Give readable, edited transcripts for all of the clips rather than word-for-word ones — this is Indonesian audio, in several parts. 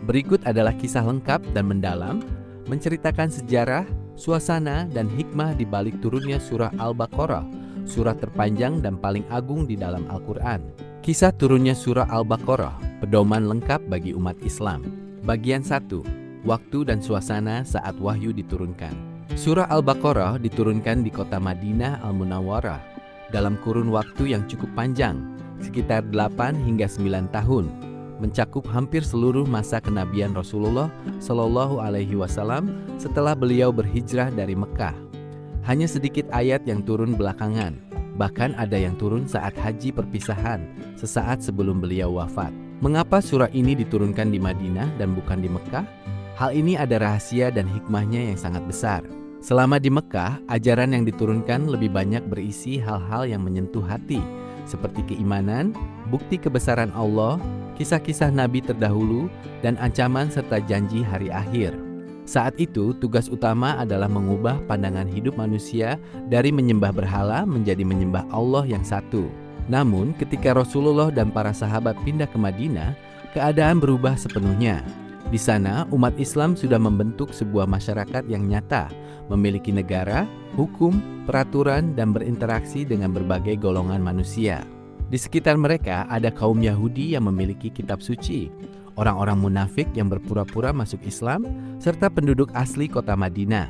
Berikut adalah kisah lengkap dan mendalam, menceritakan sejarah, suasana, dan hikmah di balik turunnya surah Al-Baqarah, surah terpanjang dan paling agung di dalam Al-Quran. Kisah turunnya surah Al-Baqarah, pedoman lengkap bagi umat Islam. Bagian 1. Waktu dan suasana saat wahyu diturunkan. Surah Al-Baqarah diturunkan di kota Madinah Al-Munawwarah dalam kurun waktu yang cukup panjang, sekitar 8 hingga 9 tahun, mencakup hampir seluruh masa kenabian Rasulullah Shallallahu Alaihi Wasallam setelah beliau berhijrah dari Mekah. Hanya sedikit ayat yang turun belakangan, bahkan ada yang turun saat haji perpisahan, sesaat sebelum beliau wafat. Mengapa surah ini diturunkan di Madinah dan bukan di Mekah? Hal ini ada rahasia dan hikmahnya yang sangat besar. Selama di Mekah, ajaran yang diturunkan lebih banyak berisi hal-hal yang menyentuh hati, seperti keimanan, bukti kebesaran Allah, kisah-kisah Nabi terdahulu, dan ancaman serta janji hari akhir. Saat itu, tugas utama adalah mengubah pandangan hidup manusia dari menyembah berhala menjadi menyembah Allah yang satu. Namun, ketika Rasulullah dan para sahabat pindah ke Madinah, keadaan berubah sepenuhnya. Di sana, umat Islam sudah membentuk sebuah masyarakat yang nyata, memiliki negara, hukum, peraturan, dan berinteraksi dengan berbagai golongan manusia. Di sekitar mereka ada kaum Yahudi yang memiliki kitab suci, orang-orang munafik yang berpura-pura masuk Islam, serta penduduk asli kota Madinah.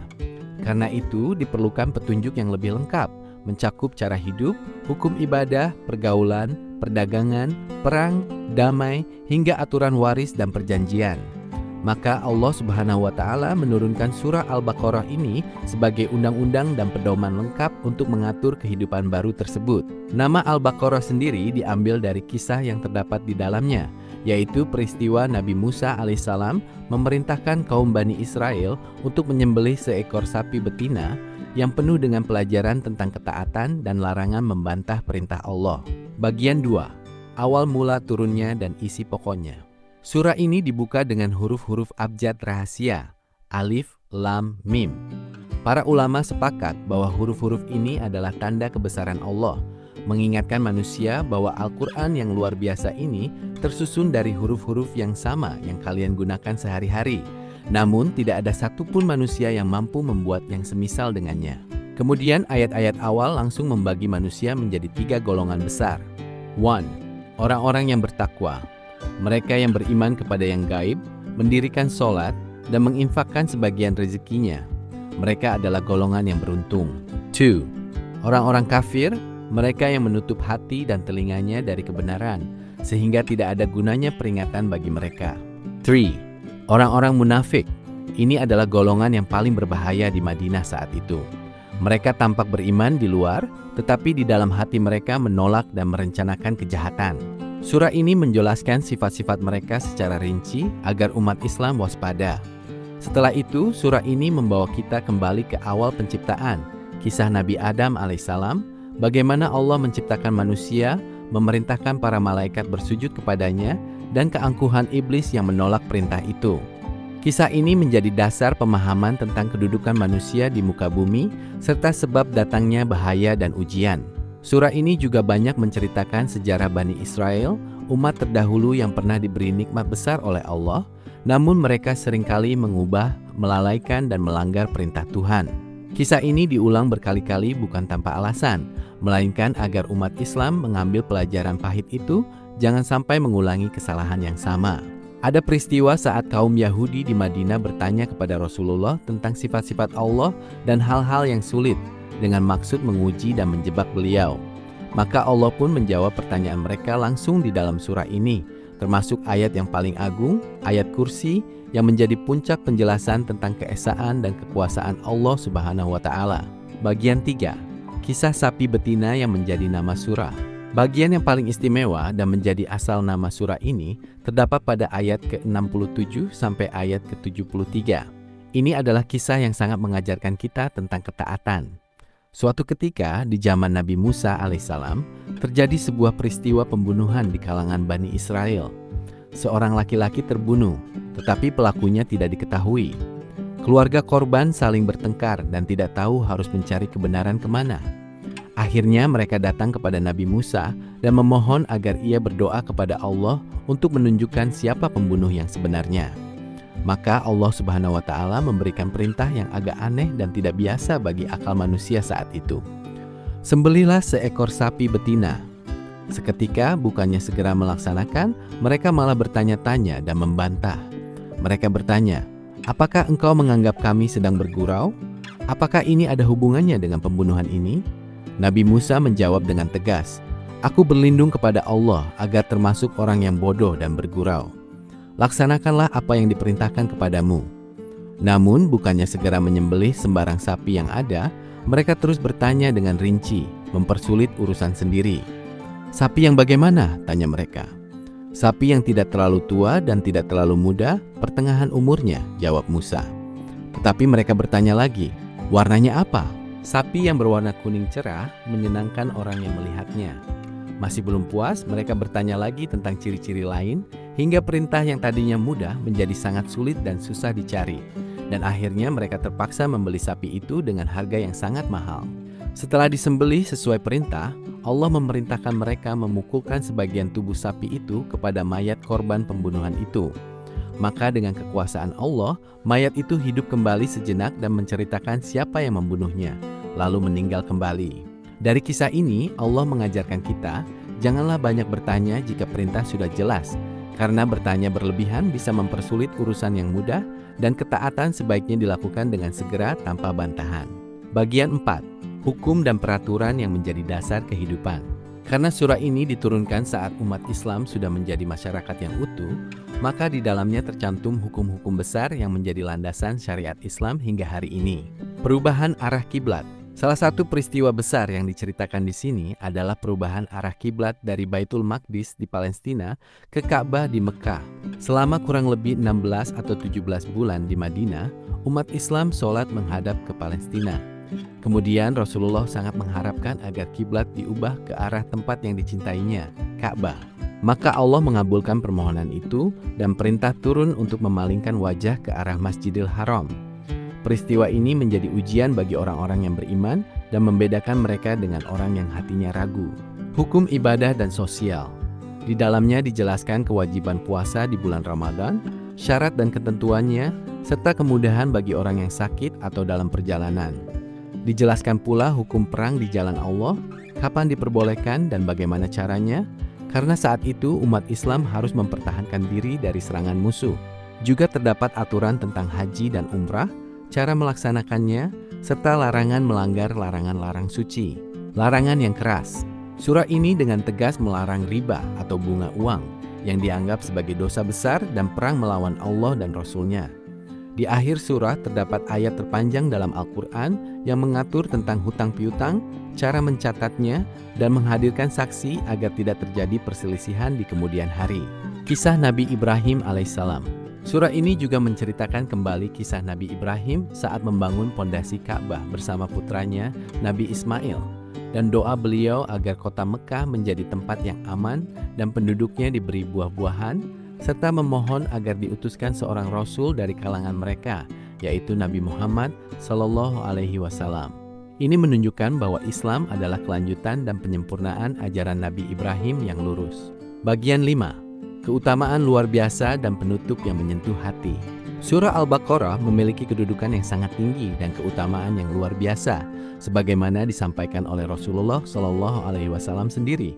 Karena itu diperlukan petunjuk yang lebih lengkap, mencakup cara hidup, hukum ibadah, pergaulan, perdagangan, perang, damai, hingga aturan waris dan perjanjian. Maka Allah Subhanahu wa Ta'ala menurunkan surah Al-Baqarah ini sebagai undang-undang dan pedoman lengkap untuk mengatur kehidupan baru tersebut. Nama Al-Baqarah sendiri diambil dari kisah yang terdapat di dalamnya, yaitu peristiwa Nabi Musa alaihissalam memerintahkan kaum Bani Israel untuk menyembelih seekor sapi betina yang penuh dengan pelajaran tentang ketaatan dan larangan membantah perintah Allah. Bagian 2. Awal mula turunnya dan isi pokoknya. Surah ini dibuka dengan huruf-huruf abjad rahasia, alif, lam, mim. Para ulama sepakat bahwa huruf-huruf ini adalah tanda kebesaran Allah, mengingatkan manusia bahwa Al-Quran yang luar biasa ini tersusun dari huruf-huruf yang sama yang kalian gunakan sehari-hari. Namun tidak ada satupun manusia yang mampu membuat yang semisal dengannya. Kemudian ayat-ayat awal langsung membagi manusia menjadi 3 golongan besar. 1. Orang-orang yang bertakwa. Mereka yang beriman kepada yang gaib, mendirikan sholat, dan menginfakkan sebagian rezekinya. Mereka adalah golongan yang beruntung. 2. Orang-orang kafir, mereka yang menutup hati dan telinganya dari kebenaran, sehingga tidak ada gunanya peringatan bagi mereka. 3. Orang-orang munafik, ini adalah golongan yang paling berbahaya di Madinah saat itu. Mereka tampak beriman di luar, tetapi di dalam hati mereka menolak dan merencanakan kejahatan. Surah ini menjelaskan sifat-sifat mereka secara rinci agar umat Islam waspada. Setelah itu, surah ini membawa kita kembali ke awal penciptaan, kisah Nabi Adam alaihissalam, bagaimana Allah menciptakan manusia, memerintahkan para malaikat bersujud kepadanya, dan keangkuhan iblis yang menolak perintah itu. Kisah ini menjadi dasar pemahaman tentang kedudukan manusia di muka bumi, serta sebab datangnya bahaya dan ujian. Surah ini juga banyak menceritakan sejarah Bani Israel, umat terdahulu yang pernah diberi nikmat besar oleh Allah, namun mereka seringkali mengubah, melalaikan, dan melanggar perintah Tuhan. Kisah ini diulang berkali-kali bukan tanpa alasan, melainkan agar umat Islam mengambil pelajaran pahit itu, jangan sampai mengulangi kesalahan yang sama. Ada peristiwa saat kaum Yahudi di Madinah bertanya kepada Rasulullah tentang sifat-sifat Allah dan hal-hal yang sulit, dengan maksud menguji dan menjebak beliau. Maka Allah pun menjawab pertanyaan mereka langsung di dalam surah ini, termasuk ayat yang paling agung, ayat kursi, yang menjadi puncak penjelasan tentang keesaan dan kekuasaan Allah Subhanahu wa Ta'ala. Bagian 3. Kisah sapi betina yang menjadi nama surah. Bagian yang paling istimewa dan menjadi asal nama surah ini terdapat pada ayat ke-67 sampai ayat ke-73. Ini adalah kisah yang sangat mengajarkan kita tentang ketaatan. Suatu ketika di zaman Nabi Musa alaihissalam terjadi sebuah peristiwa pembunuhan di kalangan Bani Israel. Seorang laki-laki terbunuh, tetapi pelakunya tidak diketahui. Keluarga korban saling bertengkar dan tidak tahu harus mencari kebenaran kemana. Akhirnya mereka datang kepada Nabi Musa dan memohon agar ia berdoa kepada Allah untuk menunjukkan siapa pembunuh yang sebenarnya. Maka Allah Subhanahu wa Ta'ala memberikan perintah yang agak aneh dan tidak biasa bagi akal manusia saat itu. Sembelihlah seekor sapi betina. Seketika bukannya segera melaksanakan, mereka malah bertanya-tanya dan membantah. Mereka bertanya, "Apakah engkau menganggap kami sedang bergurau? Apakah ini ada hubungannya dengan pembunuhan ini?" Nabi Musa menjawab dengan tegas, "Aku berlindung kepada Allah agar termasuk orang yang bodoh dan bergurau. Laksanakanlah apa yang diperintahkan kepadamu." Namun bukannya segera menyembelih sembarang sapi yang ada, mereka terus bertanya dengan rinci, mempersulit urusan sendiri. "Sapi yang bagaimana?" tanya mereka. "Sapi yang tidak terlalu tua dan tidak terlalu muda, pertengahan umurnya," jawab Musa. Tetapi mereka bertanya lagi, "Warnanya apa?" Sapi yang berwarna kuning cerah menyenangkan orang yang melihatnya. Masih belum puas, mereka bertanya lagi tentang ciri-ciri lain, hingga perintah yang tadinya mudah menjadi sangat sulit dan susah dicari. Dan akhirnya mereka terpaksa membeli sapi itu dengan harga yang sangat mahal. Setelah disembelih sesuai perintah, Allah memerintahkan mereka memukulkan sebagian tubuh sapi itu kepada mayat korban pembunuhan itu. Maka dengan kekuasaan Allah, mayat itu hidup kembali sejenak dan menceritakan siapa yang membunuhnya, lalu meninggal kembali. Dari kisah ini, Allah mengajarkan kita, janganlah banyak bertanya jika perintah sudah jelas, karena bertanya berlebihan bisa mempersulit urusan yang mudah, dan ketaatan sebaiknya dilakukan dengan segera tanpa bantahan. Bagian 4. Hukum dan peraturan yang menjadi dasar kehidupan. Karena surah ini diturunkan saat umat Islam sudah menjadi masyarakat yang utuh, maka di dalamnya tercantum hukum-hukum besar yang menjadi landasan syariat Islam hingga hari ini. Perubahan arah kiblat. Salah satu peristiwa besar yang diceritakan di sini adalah perubahan arah kiblat dari Baitul Maqdis di Palestina ke Ka'bah di Mekah. Selama kurang lebih 16 atau 17 bulan di Madinah, umat Islam sholat menghadap ke Palestina. Kemudian Rasulullah sangat mengharapkan agar kiblat diubah ke arah tempat yang dicintainya, Ka'bah. Maka Allah mengabulkan permohonan itu dan perintah turun untuk memalingkan wajah ke arah Masjidil Haram. Peristiwa ini menjadi ujian bagi orang-orang yang beriman dan membedakan mereka dengan orang yang hatinya ragu. Hukum ibadah dan sosial. Di dalamnya dijelaskan kewajiban puasa di bulan Ramadan, syarat dan ketentuannya, serta kemudahan bagi orang yang sakit atau dalam perjalanan. Dijelaskan pula hukum perang di jalan Allah, kapan diperbolehkan dan bagaimana caranya, karena saat itu umat Islam harus mempertahankan diri dari serangan musuh. Juga terdapat aturan tentang haji dan umrah, cara melaksanakannya, serta larangan melanggar larangan-larang suci. Larangan yang keras. Surah ini dengan tegas melarang riba atau bunga uang, yang dianggap sebagai dosa besar dan perang melawan Allah dan Rasul-Nya. Di akhir surah terdapat ayat terpanjang dalam Al-Quran yang mengatur tentang hutang piutang, cara mencatatnya, dan menghadirkan saksi agar tidak terjadi perselisihan di kemudian hari. Kisah Nabi Ibrahim alaihissalam. Surah ini juga menceritakan kembali kisah Nabi Ibrahim saat membangun pondasi Ka'bah bersama putranya Nabi Ismail, dan doa beliau agar kota Mekah menjadi tempat yang aman dan penduduknya diberi buah-buahan, serta memohon agar diutuskan seorang Rasul dari kalangan mereka, yaitu Nabi Muhammad Sallallahu Alaihi Wasallam. Ini menunjukkan bahwa Islam adalah kelanjutan dan penyempurnaan ajaran Nabi Ibrahim yang lurus. Bagian 5. Keutamaan luar biasa dan penutup yang menyentuh hati. Surah Al-Baqarah memiliki kedudukan yang sangat tinggi dan keutamaan yang luar biasa, sebagaimana disampaikan oleh Rasulullah Sallallahu Alaihi Wasallam sendiri.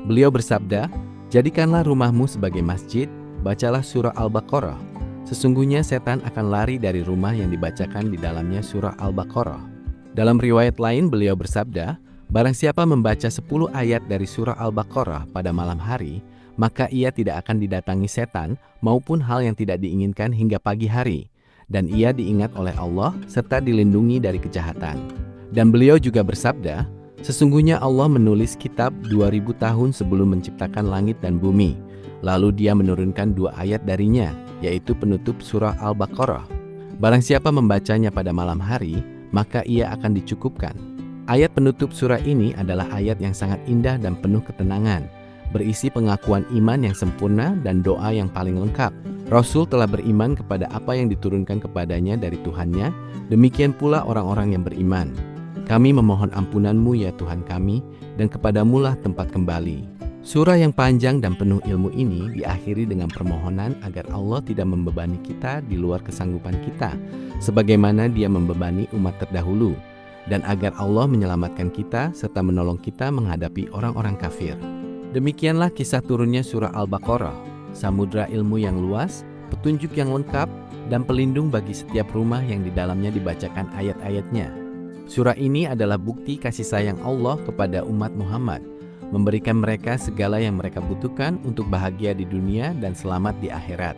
Beliau bersabda, "Jadikanlah rumahmu sebagai masjid, bacalah surah Al-Baqarah. Sesungguhnya setan akan lari dari rumah yang dibacakan di dalamnya surah Al-Baqarah." Dalam riwayat lain beliau bersabda, "Barang siapa membaca 10 ayat dari surah Al-Baqarah pada malam hari, maka ia tidak akan didatangi setan maupun hal yang tidak diinginkan hingga pagi hari, dan ia diingat oleh Allah serta dilindungi dari kejahatan." Dan beliau juga bersabda, "Sesungguhnya Allah menulis kitab 2000 tahun sebelum menciptakan langit dan bumi. Lalu dia menurunkan 2 ayat darinya, yaitu penutup surah Al-Baqarah. Barang siapa membacanya pada malam hari, maka ia akan dicukupkan." Ayat penutup surah ini adalah ayat yang sangat indah dan penuh ketenangan, berisi pengakuan iman yang sempurna dan doa yang paling lengkap. Rasul telah beriman kepada apa yang diturunkan kepadanya dari Tuhannya, demikian pula orang-orang yang beriman. "Kami memohon ampunan-Mu ya Tuhan kami, dan kepadamu lah tempat kembali." Surah yang panjang dan penuh ilmu ini diakhiri dengan permohonan agar Allah tidak membebani kita di luar kesanggupan kita, sebagaimana Dia membebani umat terdahulu, dan agar Allah menyelamatkan kita serta menolong kita menghadapi orang-orang kafir. Demikianlah kisah turunnya surah Al-Baqarah, samudra ilmu yang luas, petunjuk yang lengkap, dan pelindung bagi setiap rumah yang di dalamnya dibacakan ayat-ayatnya. Surah ini adalah bukti kasih sayang Allah kepada umat Muhammad, memberikan mereka segala yang mereka butuhkan untuk bahagia di dunia dan selamat di akhirat.